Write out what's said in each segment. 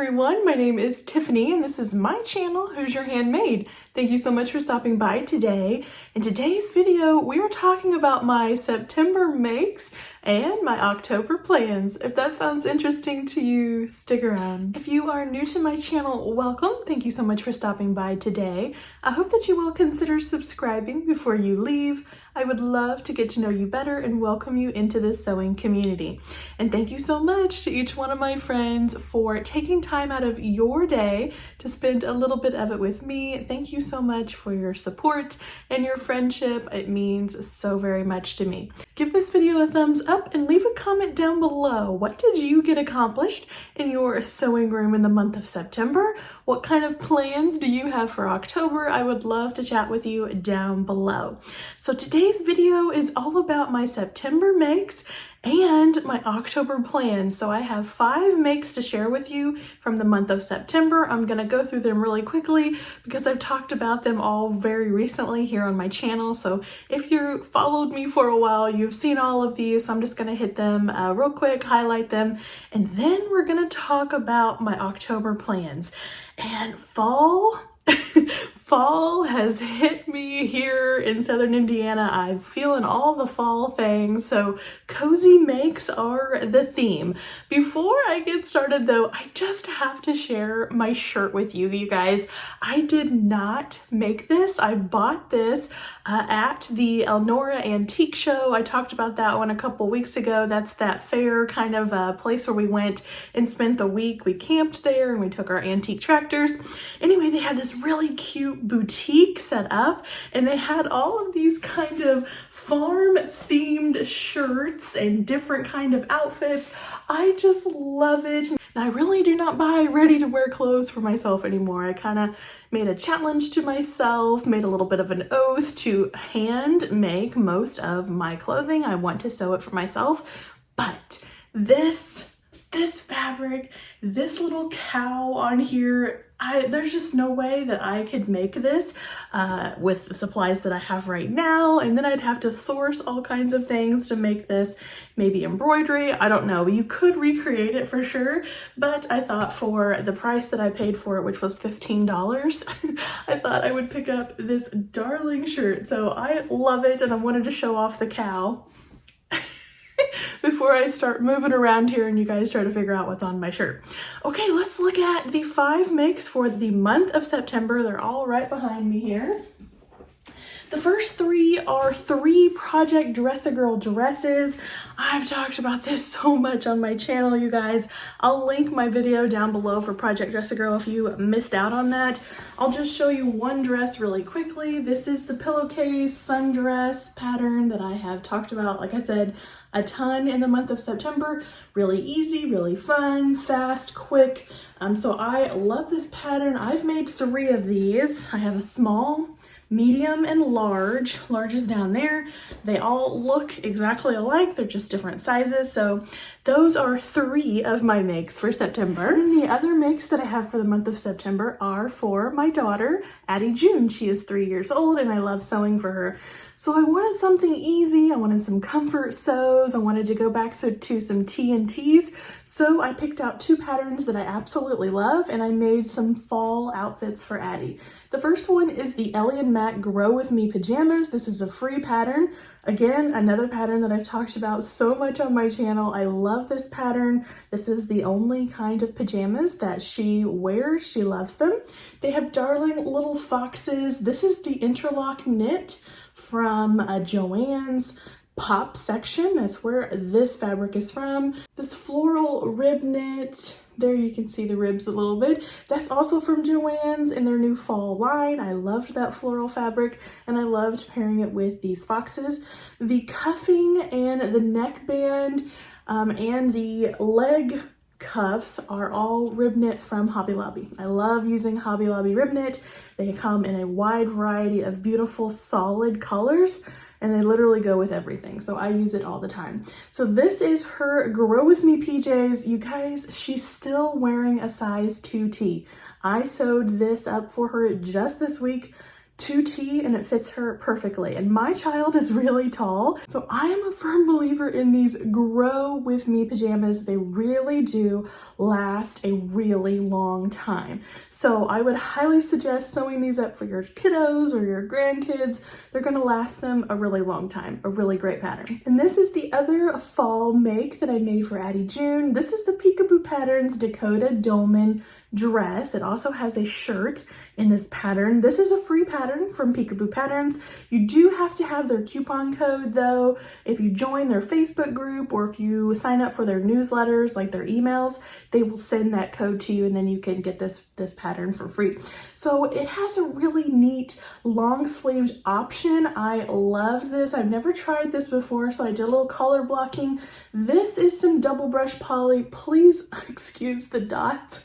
everyone, my name is Tiffany and this is my channel, Who's Your Handmade. Thank you so much for stopping by today. In today's video, we are talking about my September makes and my October plans. If that sounds interesting to you, stick around. If you are new to my channel, welcome. Thank you so much for stopping by today. I hope that you will consider subscribing before you leave. I would love to get to know you better and welcome you into this sewing community. And thank you so much to each one of my friends for taking time out of your day to spend a little bit of it with me. Thank you so much for your support and your friendship. It means so very much to me. Give this video a thumbs up and leave a comment down below. What did you get accomplished in your sewing room in the month of September? What kind of plans do you have for October? I would love to chat with you down below. So today's video is all about my September makes and my October plans. So I have 5 makes to share with you from the month of September. I'm gonna go through them really quickly because I've talked about them all very recently here on my channel. So if you followed me for a while, you've seen all of these. So I'm just gonna hit them real quick, highlight them, and then we're gonna talk about my October plans. And fall has hit me here in Southern Indiana. I'm feeling all the fall things, so cozy makes are the theme. Before I get started though, I just have to share my shirt with you, you guys. I did not make this. I bought this at the Elnora Antique Show. I talked about that one a couple weeks ago. That's that fair kind of place where we went and spent the week. We camped there and we took our antique tractors. Anyway, they had this really cute boutique set up and they had all of these kind of farm themed shirts and different kind of outfits. I just love it. And I really do not buy ready to wear clothes for myself anymore. I kind of made a challenge to myself, made a little bit of an oath to hand make most of my clothing. I want to sew it for myself, but this fabric, this little cow on here, there's just no way that I could make this with the supplies that I have right now. And then I'd have to source all kinds of things to make this, maybe embroidery. I don't know. You could recreate it for sure. But I thought for the price that I paid for it, which was $15, I thought I would pick up this darling shirt. So I love it and I wanted to show off the cow before I start moving around here and you guys try to figure out what's on my shirt. Okay, let's look at the 5 makes for the month of September. They're all right behind me here. The first 3 are 3 Project Dress-A-Girl dresses. I've talked about this so much on my channel, you guys. I'll link my video down below for Project Dress-A-Girl if you missed out on that. I'll just show you one dress really quickly. This is the pillowcase sundress pattern that I have talked about, like I said, a ton in the month of September. Really easy, really fun, fast, quick. So I love this pattern. I've made 3 of these. I have a small, medium, and large. Large is down there. They all look exactly alike. They're just different sizes. So those are 3 of my makes for September. And the other makes that I have for the month of September are for my daughter, Addie June. She is 3 years old and I love sewing for her. So I wanted something easy. I wanted some comfort sews. I wanted to go back to some T&Ts. So I picked out 2 patterns that I absolutely love and I made some fall outfits for Addie. The first one is the Ellie and Matt Grow With Me pajamas. This is a free pattern. Again, another pattern that I've talked about so much on my channel. I love this pattern. This is the only kind of pajamas that she wears. She loves them. They have darling little foxes. This is the interlock knit from Joann's Pop section. That's where this fabric is from. This floral rib knit. There you can see the ribs a little bit. That's also from Joann's in their new fall line. I loved that floral fabric and I loved pairing it with these foxes. The cuffing and the neckband and the leg cuffs are all rib knit from Hobby Lobby. I love using Hobby Lobby rib knit. They come in a wide variety of beautiful solid colors and they literally go with everything. So I use it all the time. So this is her Grow With Me PJs. You guys, she's still wearing a size 2T. I sewed this up for her just this week 2T and it fits her perfectly. And my child is really tall, so I am a firm believer in these grow with me pajamas. They really do last a really long time. So I would highly suggest sewing these up for your kiddos or your grandkids. They're gonna last them a really long time, a really great pattern. And this is the other fall make that I made for Addie June. This is the Peekaboo Patterns Dakota Dolman dress. It also has a shirt in this pattern. This is a free pattern from Peekaboo Patterns. You do have to have their coupon code though. If you join their Facebook group or if you sign up for their newsletters, like their emails, they will send that code to you and then you can get this pattern for free. So it has a really neat long sleeved option. I love this. I've never tried this before, so I did a little color blocking. This is some double brush poly. Please excuse the dots.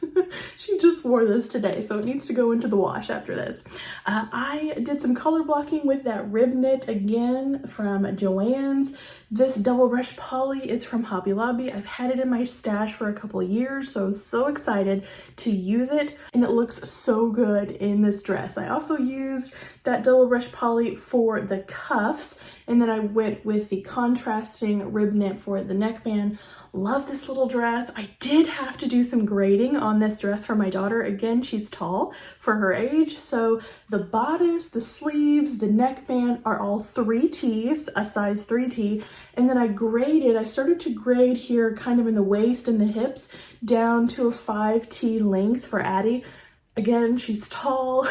She just wore this today, so it needs to go into the wash after this. I did some color blocking with that rib knit again from Joann's. This double brush poly is from Hobby Lobby. I've had it in my stash for a couple of years, so I'm so excited to use it, and it looks so good in this dress. I also used that double brush poly for the cuffs, and then I went with the contrasting rib knit for the neckband. Love this little dress. I did have to do some grading on this dress for my daughter. Again, she's tall for her age, so the bodice, the sleeves, the neckband are all 3Ts, a size 3T, and then I started to grade here kind of in the waist and the hips down to a 5T length for Addie. Again, she's tall,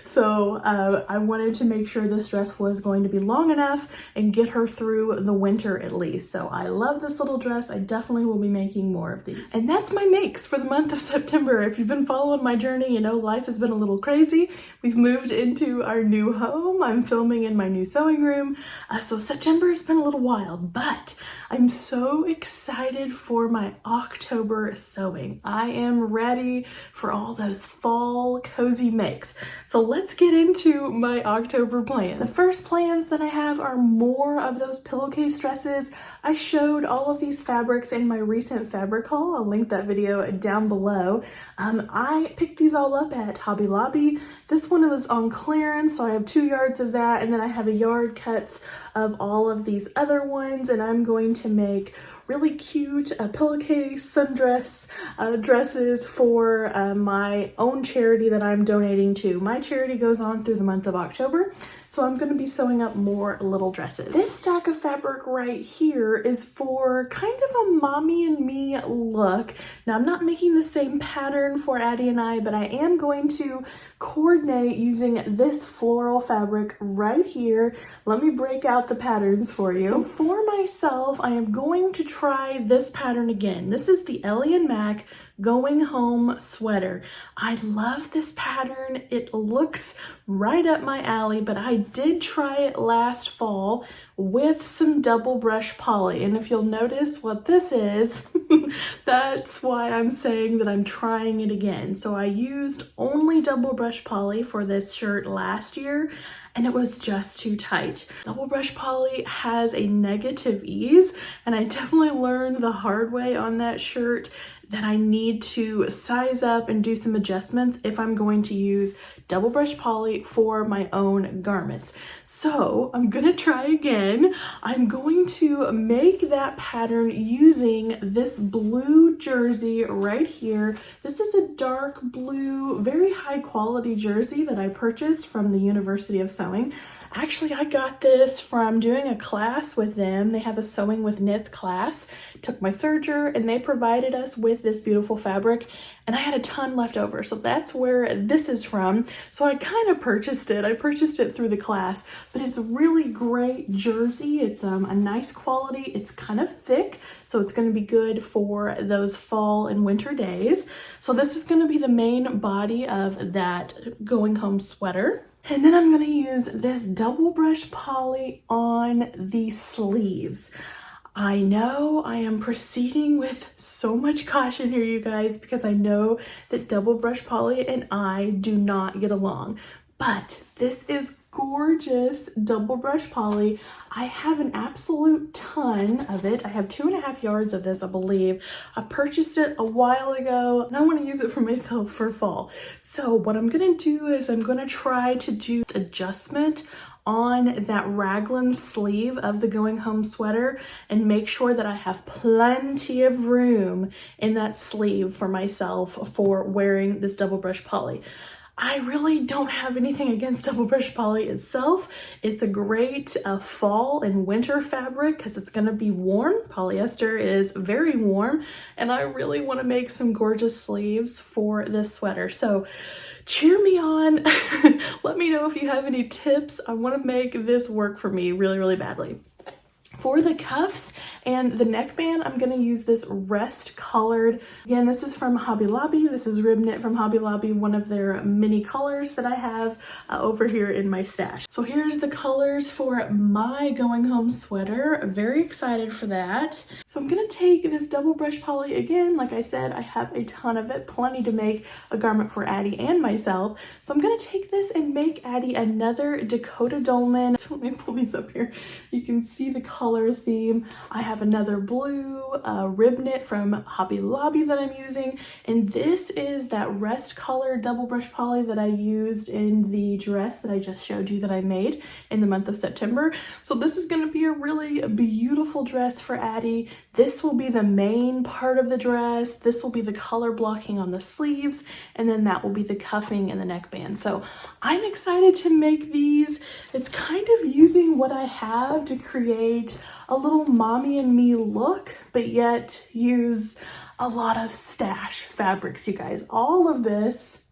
so I wanted to make sure this dress was going to be long enough and get her through the winter at least. So I love this little dress. I definitely will be making more of these. And that's my makes for the month of September. If you've been following my journey, you know life has been a little crazy. We've moved into our new home. I'm filming in my new sewing room. So September has been a little wild, but I'm so excited for my October sewing. I am ready for all those fall cozy makes. So let's get into my October plans. The first plans that I have are more of those pillowcase dresses. I showed all of these fabrics in my recent fabric haul. I'll link that video down below. I picked these all up at Hobby Lobby. This one was on clearance, so I have 2 yards of that, and then I have a yard cuts of all of these other ones, and I'm going to make really cute pillowcase sundress dresses for my own charity that I'm donating to. My charity goes on through the month of October, so I'm going to be sewing up more little dresses. This stack of fabric right here is for kind of a mommy and me look. Now I'm not making the same pattern for Addie and I, but I am going to coordinate using this floral fabric right here. Let me break out the patterns for you. So for myself, I am going to try this pattern again. This is the Ellie & Mac Going Home sweater. I love this pattern. It looks right up my alley, but I did try it last fall with some double brush poly. And if you'll notice what this is, that's why I'm saying that I'm trying it again. So I used only double brush poly for this shirt last year, and it was just too tight. Double brush poly has a negative ease, and I definitely learned the hard way on that shirt that I need to size up and do some adjustments if I'm going to use double brush poly for my own garments. So I'm gonna try again. I'm going to make that pattern using this blue jersey right here. This is a dark blue, very high quality jersey that I purchased from the University of Sewing. Actually, I got this from doing a class with them. They have a sewing with knits class. Took my serger and they provided us with this beautiful fabric, and I had a ton left over. So that's where this is from. So I kind of purchased it. I purchased it through the class, but it's a really great jersey. It's a nice quality. It's kind of thick, so it's going to be good for those fall and winter days. So this is going to be the main body of that Going Home sweater. And then I'm going to use this double brush poly on the sleeves. I know I am proceeding with so much caution here, you guys, because I know that double brush poly and I do not get along. But this is gorgeous double brush poly. I have an absolute ton of it. I have 2.5 yards of this, I believe. I purchased it a while ago and I want to use it for myself for fall. So what I'm gonna do is I'm gonna try to do adjustment on that raglan sleeve of the going home sweater and make sure that I have plenty of room in that sleeve for myself for wearing this double brush poly. I really don't have anything against double brush poly itself. It's a great fall and winter fabric because it's going to be warm. Polyester is very warm and I really want to make some gorgeous sleeves for this sweater. So cheer me on. Let me know if you have any tips. I want to make this work for me really, really badly. For the cuffs and the neckband, I'm going to use this rust colored. Again, this is from Hobby Lobby. This is rib knit from Hobby Lobby, one of their mini colors that I have over here in my stash. So here's the colors for my going home sweater. I'm very excited for that. So I'm going to take this double brush poly again. Like I said, I have a ton of it, plenty to make a garment for Addie and myself. So I'm going to take this and make Addie another Dakota Dolman. So let me pull these up here. You can see the color theme. I have another blue rib knit from Hobby Lobby that I'm using, and this is that rust color double brush poly that I used in the dress that I just showed you that I made in the month of September. So this is going to be a really beautiful dress for Addie. This will be the main part of the dress. This will be the color blocking on the sleeves, and then that will be the cuffing and the neckband. So I'm excited to make these. It's kind of using what I have to create a little mommy and me look, but yet use a lot of stash fabrics, you guys. All of this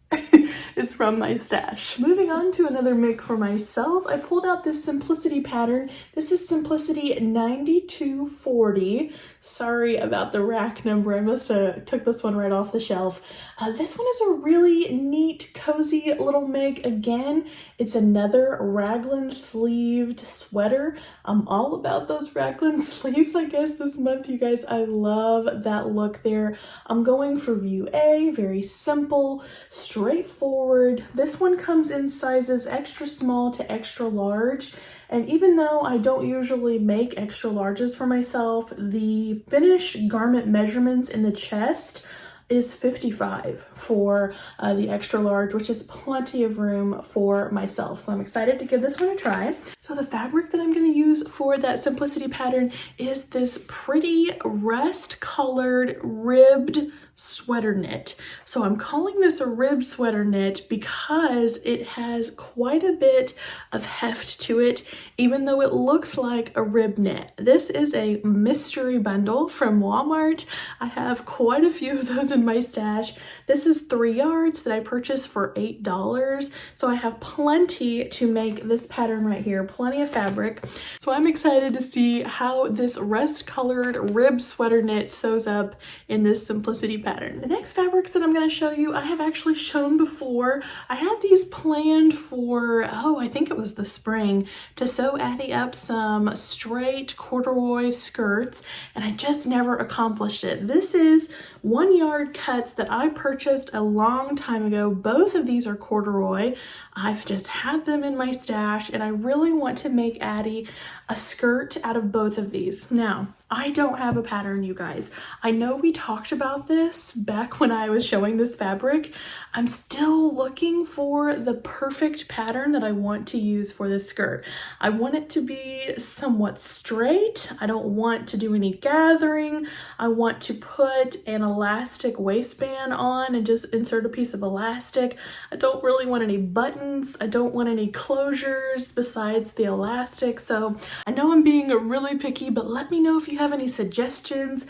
is from my stash. Moving on to another make for myself, I pulled out this Simplicity pattern. This is Simplicity 9240. Sorry about the rack number. I must have took this one right off the shelf. This one is a really neat, cozy little make. Again, it's another raglan sleeved sweater. I'm all about those raglan sleeves, I guess, this month, you guys. I love that look there. I'm going for view A, very simple, straightforward. This one comes in sizes extra small to extra large. And even though I don't usually make extra larges for myself, the finished garment measurements in the chest is 55 for the extra large, which is plenty of room for myself. So I'm excited to give this one a try. So the fabric that I'm going to use for that Simplicity pattern is this pretty rust colored ribbed sweater knit. So I'm calling this a rib sweater knit because it has quite a bit of heft to it, even though it looks like a rib knit. This is a mystery bundle from Walmart. I have quite a few of those in my stash. This is 3 yards that I purchased for $8. So I have plenty to make this pattern right here, plenty of fabric. So I'm excited to see how this rust colored rib sweater knit sews up in this Simplicity pattern. The next fabrics that I'm going to show you, I have actually shown before. I had these planned for, I think it was the spring, to sew Addie up some straight corduroy skirts, and I just never accomplished it. This is 1 yard cuts that I purchased a long time ago. Both of these are corduroy. I've just had them in my stash, and I really want to make Addie a skirt out of both of these. Now, I don't have a pattern, you guys. I know we talked about this back when I was showing this fabric. I'm still looking for the perfect pattern that I want to use for this skirt. I want it to be somewhat straight. I don't want to do any gathering. I want to put an elastic waistband on and just insert a piece of elastic. I don't really want any buttons. I don't want any closures besides the elastic. So I know I'm being really picky, but let me know if you have any suggestions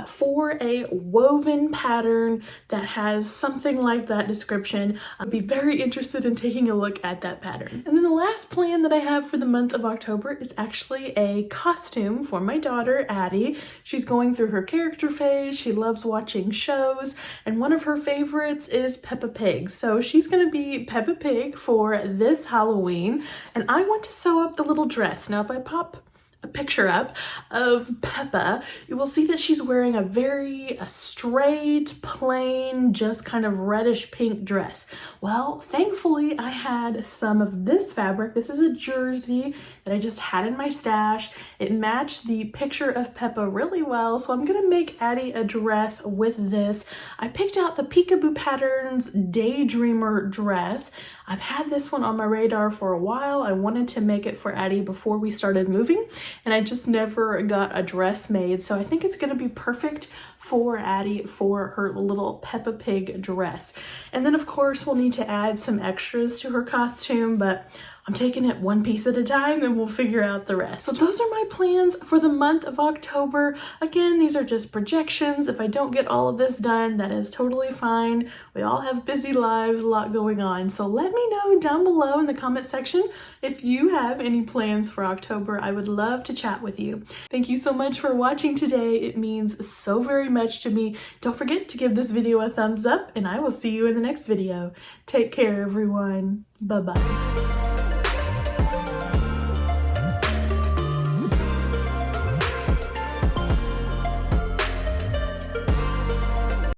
for a woven pattern that has something like that description. I'd be very interested in taking a look at that pattern. And then the last plan that I have for the month of October is actually a costume for my daughter, Addie. She's going through her character phase. She loves watching shows, and one of her favorites is Peppa Pig. So she's going to be Peppa Pig for this Halloween, and I want to sew up the little dress. Now, if I pop a picture up of Peppa, you will see that she's wearing a very straight, plain, just kind of reddish pink dress. Well, thankfully I had some of this fabric. This is a jersey that I just had in my stash. It matched the picture of Peppa really well, so I'm gonna make Addie a dress with this. I picked out the Peekaboo Patterns Daydreamer dress. I've had this one on my radar for a while. I wanted to make it for Addie before we started moving, and I just never got a dress made, so I think it's gonna be perfect for Addie for her little Peppa Pig dress. And then of course we'll need to add some extras to her costume, but I'm taking it one piece at a time and we'll figure out the rest. So those are my plans for the month of October. Again, these are just projections. If I don't get all of this done, that is totally fine. We all have busy lives, a lot going on. So let me know down below in the comment section if you have any plans for October. I would love to chat with you. Thank you so much for watching today. It means so very much to me. Don't forget to give this video a thumbs up, and I will see you in the next video. Take care, everyone. Bye-bye.